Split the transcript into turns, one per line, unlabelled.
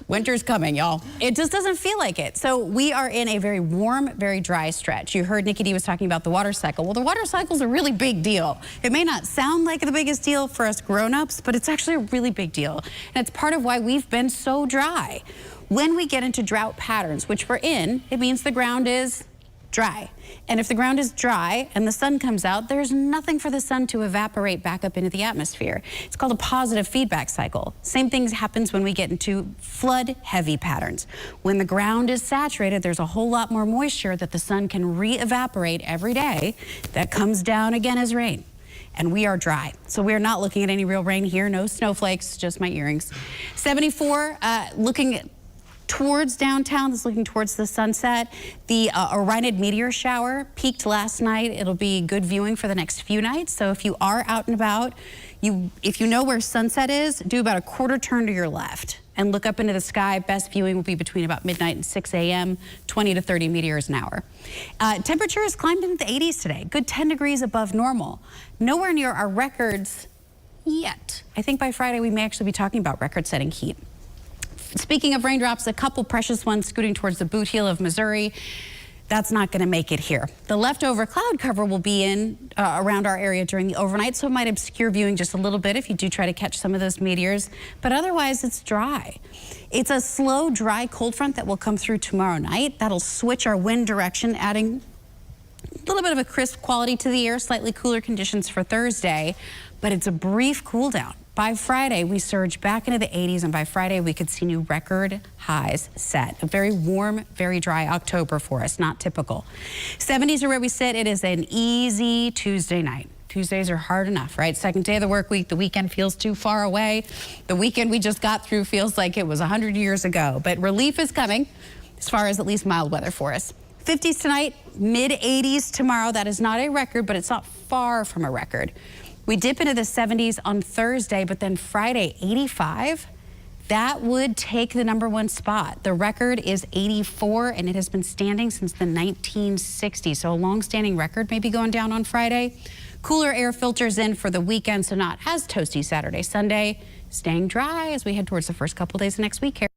Winter's coming, y'all. It just doesn't feel like it. So we are in a very warm, very dry stretch. You heard Nikki D was talking about the water cycle. Well, the water cycle is a really big deal. It may not sound like the biggest deal for us grown-ups, but it's actually a really big deal. And it's part of why we've been so dry. When we get into drought patterns, which we're in, it means the ground is dry. And if the ground is dry and the sun comes out, there's nothing for the sun to evaporate back up into the atmosphere. It's called a positive feedback cycle. Same thing happens when we get into flood-heavy patterns. When the ground is saturated, there's a whole lot more moisture that the sun can re-evaporate every day that comes down again as rain. And we are dry. So we're not looking at any real rain here. No snowflakes, just my earrings. 74, looking towards downtown, that's looking towards the sunset. The Orionid meteor shower peaked last night. It'll be good viewing for the next few nights. So if you are out and about, if you know where sunset is, do about a quarter turn to your left and look up into the sky. Best viewing will be between about midnight and 6 a.m., 20 to 30 meteors an hour. Temperature has climbed into the 80s today, good 10 degrees above normal. Nowhere near our records yet. I think by Friday we may actually be talking about record-setting heat. Speaking of raindrops, a couple precious ones scooting towards the boot heel of Missouri. That's not going to make it here. The leftover cloud cover will be in around our area during the overnight, so it might obscure viewing just a little bit if you do try to catch some of those meteors. But otherwise, it's dry. It's a slow, dry cold front that will come through tomorrow night. That'll switch our wind direction, adding a little bit of a crisp quality to the air, slightly cooler conditions for Thursday, but it's a brief cool down. By Friday, we surge back into the 80s, and by Friday, we could see new record highs set. A very warm, very dry October for us, not typical. 70s are where we sit. It is an easy Tuesday night. Tuesdays are hard enough, right? Second day of the work week, the weekend feels too far away. The weekend we just got through feels like it was 100 years ago, but relief is coming as far as at least mild weather for us. 50s tonight, mid-80s tomorrow. That is not a record, but it's not far from a record. We dip into the 70s on Thursday, but then Friday, 85. That would take the #1 spot. The record is 84, and it has been standing since the 1960s. So a long-standing record may be going down on Friday. Cooler air filters in for the weekend, so not as toasty Saturday, Sunday. Staying dry as we head towards the first couple days of next week here.